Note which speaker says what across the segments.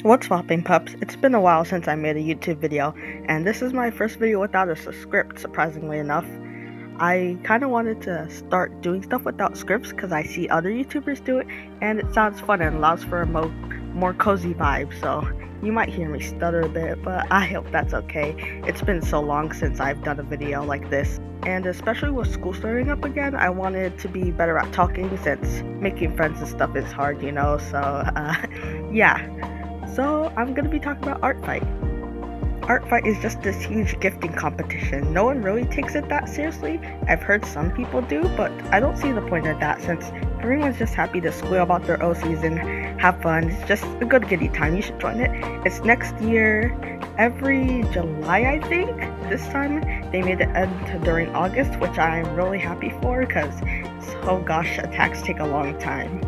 Speaker 1: What's flopping, pups? It's been a while since I made a YouTube video, and this is my first video without a script, surprisingly enough. I kind of wanted to start doing stuff without scripts because I see other YouTubers do it, and it sounds fun and allows for a more cozy vibe, so you might hear me stutter a bit, but I hope that's okay. It's been so long since I've done a video like this, and especially with school starting up again, I wanted to be better at talking since making friends and stuff is hard, so yeah. So I'm going to be talking about Artfight. Artfight is just this huge gifting competition. No one really takes it that seriously. I've heard some people do, but I don't see the point of that since everyone's just happy to squeal about their OCs and have fun. It's just a good giddy time. You should join it. It's next year, every July, I think. This time they made it end during August, which I'm really happy for because, oh gosh, attacks take a long time.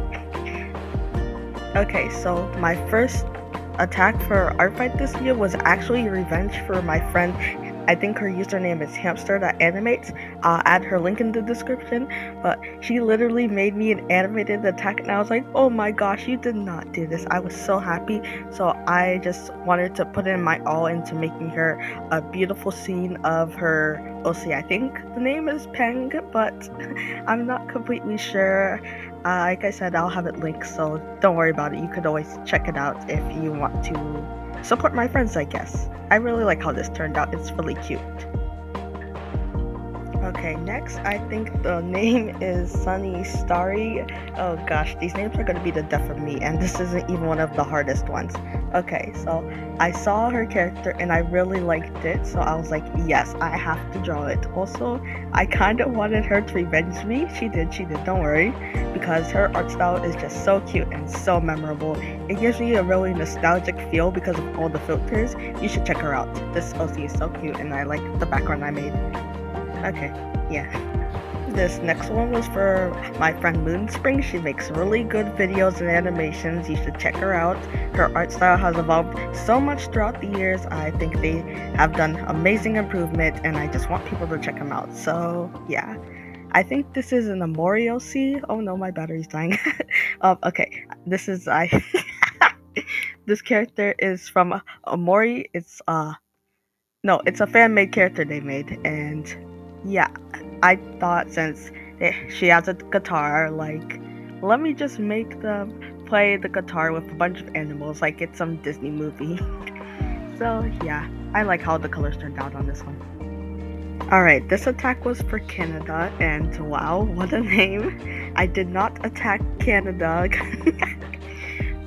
Speaker 1: Okay, so my first attack for Artfight this year was actually revenge for my friend. I think her username is hamster.animates. I'll add her link in the description, but she literally made me an animated attack and I was like, oh my gosh, you did not do this. I was so happy, so I just wanted to put in my all into making her a beautiful scene of her OC. I think the name is Peng, but I'm not completely sure. Like I said, I'll have it linked, so don't worry about it. You could always check it out if you want to support my friends, I guess. I really like how this turned out. It's really cute. Okay, next, I think the name is Sunny Starry. Oh gosh, these names are going to be the death of me, and this isn't even one of the hardest ones. Okay, so I saw her character and I really liked it, so I was like, yes, I have to draw it. Also, I kind of wanted her to revenge me. She did, don't worry, because her art style is just so cute and so memorable. It gives me a really nostalgic feel because of all the filters. You should check her out. This OC is so cute and I like the background I made. Okay, yeah. This next one was for my friend Moonspring. She makes really good videos and animations. You should check her out. Her art style has evolved so much throughout the years. I think they have done amazing improvement and I just want people to check them out. So yeah, I think this is an Amori OC. Oh no, my battery's dying. Okay, this is this character is from Amori. It's a fan-made character they made, and yeah, I thought since she has a guitar, like, let me just make them play the guitar with a bunch of animals like it's some Disney movie. So yeah, I like how the colors turned out on this one. Alright, this attack was for Canada, and wow, what a name. I did not attack Canada,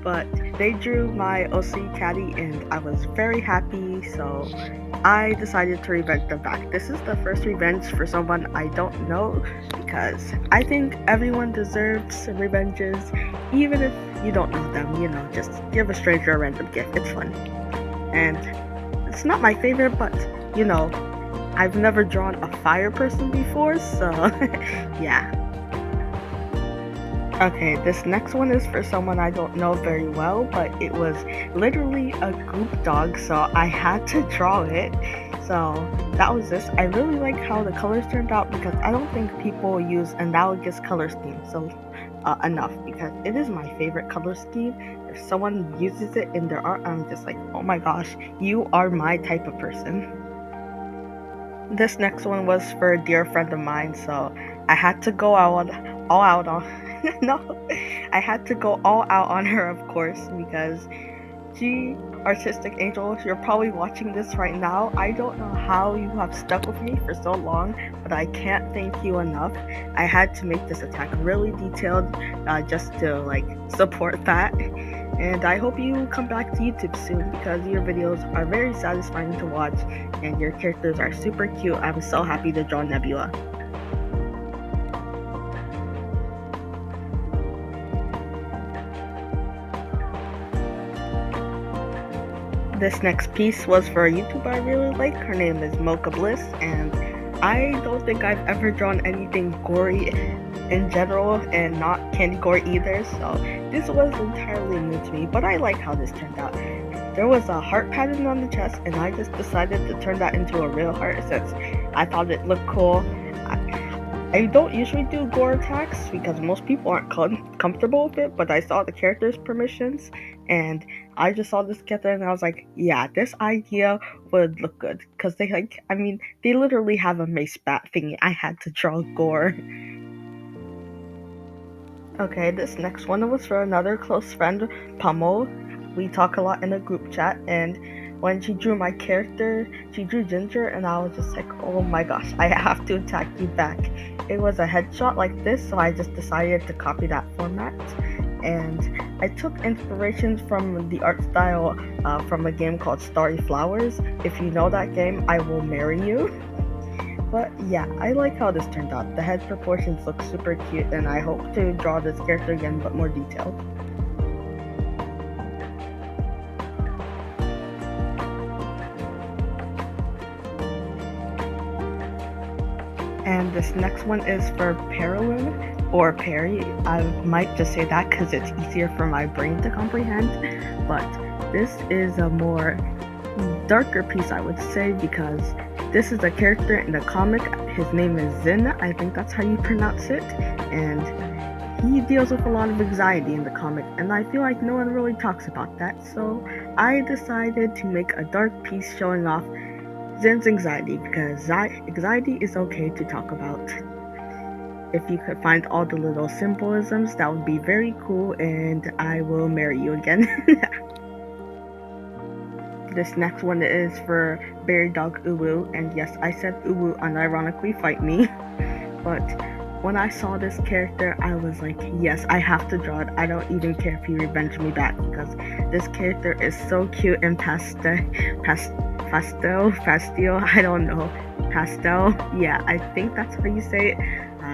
Speaker 1: but they drew my OC Caddy and I was very happy, so I decided to revenge them back. This is the first revenge for someone I don't know because I think everyone deserves revenges, even if you don't know them, just give a stranger a random gift. It's fun. And it's not my favorite, but I've never drawn a fire person before, so yeah. Okay, this next one is for someone I don't know very well, but it was literally a goop dog, so I had to draw it. So that was this. I really like how the colors turned out because I don't think people use analogous color schemes enough, because it is my favorite color scheme. If someone uses it in their art, I'm just like, oh my gosh, you are my type of person. This next one was for a dear friend of mine, so I had to go all out on no, I had to go all out on her, of course, because she, Artistic Angel, you're probably watching this right now. I don't know how you have stuck with me for so long, but I can't thank you enough. I had to make this attack really detailed just to support that. And I hope you come back to YouTube soon because your videos are very satisfying to watch and your characters are super cute. I'm so happy to draw Nebula. This next piece was for a YouTuber I really like. Her name is Mocha Bliss, and I don't think I've ever drawn anything gory in general, and not candy gore either, so this was entirely new to me, but I like how this turned out. There was a heart pattern on the chest, and I just decided to turn that into a real heart since I thought it looked cool. I don't usually do Gore attacks because most people aren't comfortable with it, but I saw the character's permissions and I just saw this character and I was like, yeah, this idea would look good because they literally have a mace bat thingy. I had to draw Gore. Okay, this next one was for another close friend, Pummel. We talk a lot in a group chat, and when she drew my character, she drew Ginger, and I was just like, oh my gosh, I have to attack you back. It was a headshot like this, so I just decided to copy that format. And I took inspirations from the art style from a game called Starry Flowers. If you know that game, I will marry you. But yeah, I like how this turned out. The head proportions look super cute, and I hope to draw this character again, but more detailed. And this next one is for Perilyn, or Perry. I might just say that because it's easier for my brain to comprehend. But this is a more darker piece, I would say, because this is a character in the comic. His name is Zin, I think that's how you pronounce it, and he deals with a lot of anxiety in the comic, and I feel like no one really talks about that, so I decided to make a dark piece showing off Zin's anxiety, because anxiety is okay to talk about. If you could find all the little symbolisms, that would be very cool, and I will marry you again. This next one is for Berry Dog Uwu, and yes, I said Uwu unironically, fight me. But when I saw this character, I was like, yes, I have to draw it. I don't even care if he revenge me back, because this character is so cute and pastel, I don't know, pastel, yeah, I think that's how you say it.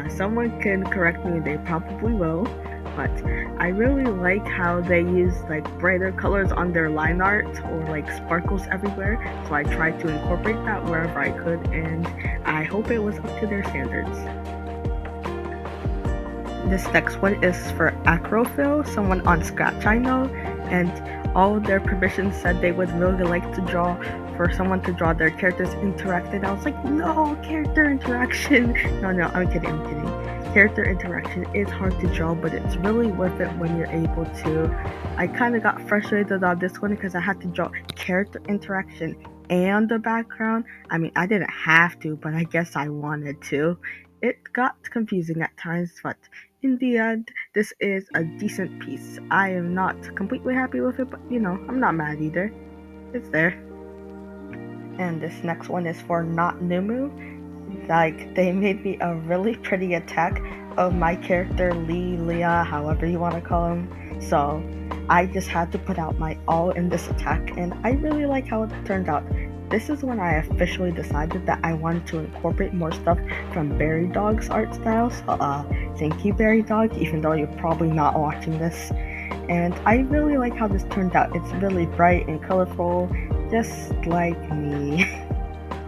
Speaker 1: Someone can correct me, they probably will. But I really like how they use like brighter colors on their line art, or like sparkles everywhere, so I tried to incorporate that wherever I could, and I hope it was up to their standards. This next one is for Acrophil, someone on Scratch I know, and all of their permissions said they would really like to draw for someone to draw their characters interacted. I was like, no, character interaction. No, I'm kidding. Character interaction is hard to draw, but it's really worth it when you're able to. I kind of got frustrated on this one because I had to draw character interaction and the background. I mean, I didn't have to, but I guess I wanted to. It got confusing at times, but in the end, this is a decent piece. I am not completely happy with it, but I'm not mad either. It's there. And this next one is for Not Numu. Like, they made me a really pretty attack of my character Leah, however you want to call him. So I just had to put out my all in this attack, and I really like how it turned out. This is when I officially decided that I wanted to incorporate more stuff from Berry Dog's art style. So thank you, Berry Dog, even though you're probably not watching this. And I really like how this turned out. It's really bright and colorful, just like me.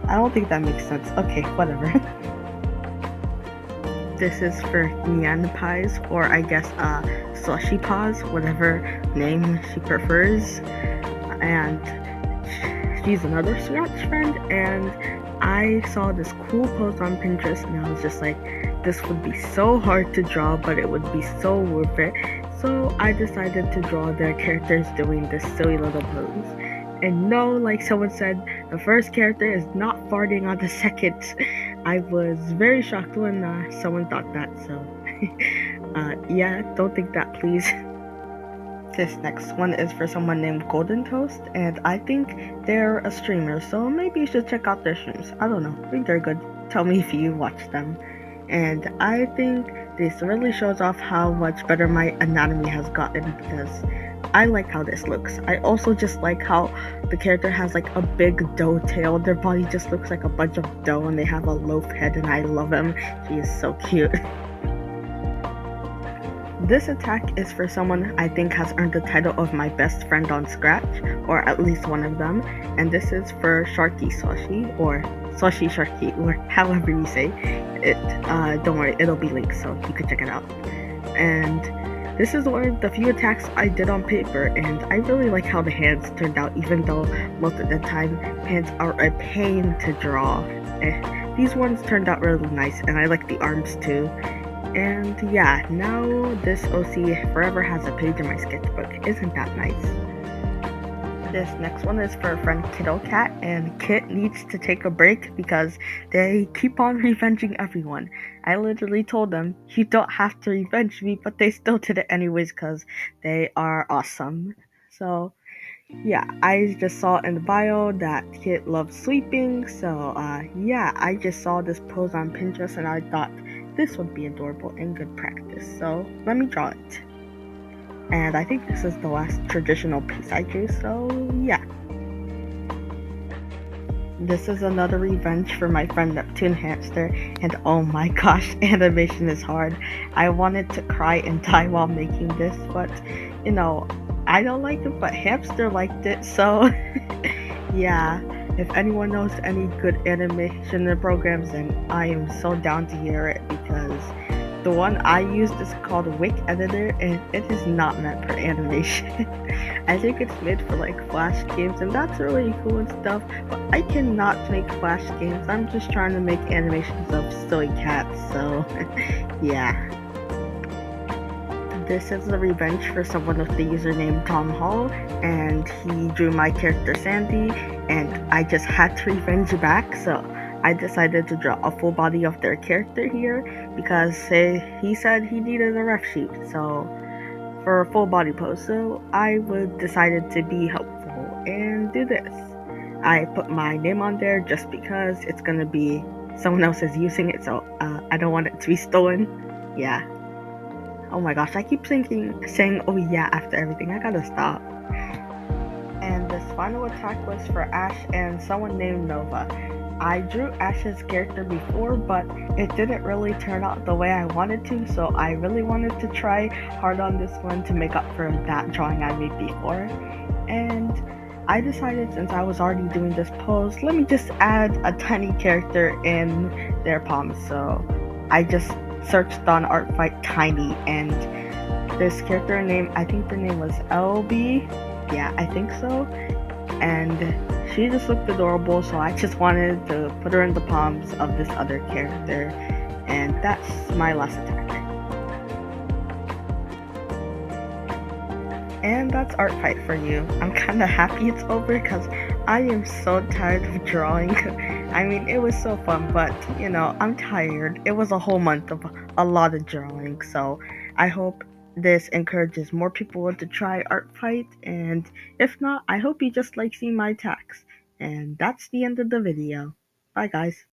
Speaker 1: I don't think that makes sense. Okay, whatever. This is for Nyan Pies, or I guess Slushy Paws, whatever name she prefers. And she's another Scratch friend, and I saw this cool post on Pinterest, and I was just like, this would be so hard to draw, but it would be so worth it. So I decided to draw their characters doing this silly little pose. And no, like someone said, the first character is not farting on the second. I was very shocked when someone thought that, so yeah, don't think that, please. This next one is for someone named Golden Toast, and I think they're a streamer, so maybe you should check out their streams. I don't know, I think they're good. Tell me if you watch them. And I think this really shows off how much better my anatomy has gotten, because I like how this looks. I also just like how the character has like a big dough tail. Their body just looks like a bunch of dough, and they have a loaf head, and I love him. He is so cute. This attack is for someone I think has earned the title of my best friend on Scratch, or at least one of them, and this is for Sharky Slushy, or Slushy Sharky, or however you say it. Don't worry, it'll be linked, so you can check it out. And this is one of the few attacks I did on paper, and I really like how the hands turned out, even though most of the time hands are a pain to draw. these ones turned out really nice, and I like the arms too. And yeah, now this OC forever has a page in my sketchbook. Isn't that nice? This next one is for a friend Kiddo Cat, and Kit needs to take a break because they keep on revenging everyone. I literally told them, you don't have to revenge me, but they still did it anyways because they are awesome. So yeah, I just saw in the bio that Kit loves sleeping, so yeah, I just saw this pose on Pinterest and I thought this would be adorable and good practice, so let me draw it. And I think this is the last traditional piece I drew, so yeah. This is another revenge for my friend Neptune Hamster, and oh my gosh, animation is hard. I wanted to cry and die while making this, but you know, I don't like it, but Hamster liked it, so yeah. If anyone knows any good animation programs, then I am so down to hear it because the one I used is called Wick Editor, and it is not meant for animation. I think it's made for like Flash games, and that's really cool and stuff, but I cannot make Flash games. I'm just trying to make animations of silly cats, so yeah. This is a revenge for someone with the username Tom Hall, and he drew my character Sandy, and I just had to revenge back, so I decided to draw a full body of their character here because he said he needed a ref sheet, so for a full body pose, so I decided to be helpful and do this. I put my name on there just because it's gonna be someone else is using it, so I don't want it to be stolen. Yeah. Oh my gosh, I keep saying oh yeah after everything. I gotta stop. And this final attack was for Ash and someone named Nova. I drew Ash's character before, but it didn't really turn out the way I wanted to, so I really wanted to try hard on this one to make up for that drawing I made before. And I decided, since I was already doing this pose, let me just add a tiny character in their palms. So I just searched on Artfight Tiny, and this character name, I think the name was LB. Yeah, I think so. And she just looked adorable, so I just wanted to put her in the palms of this other character, and that's my last attack. And that's Artfight for you. I'm kinda happy it's over because I am so tired of drawing. I mean, it was so fun, but you know, I'm tired. It was a whole month of a lot of drawing, so I hope this encourages more people to try Artfight, and if not, I hope you just like seeing my attacks. And that's the end of the video. Bye guys.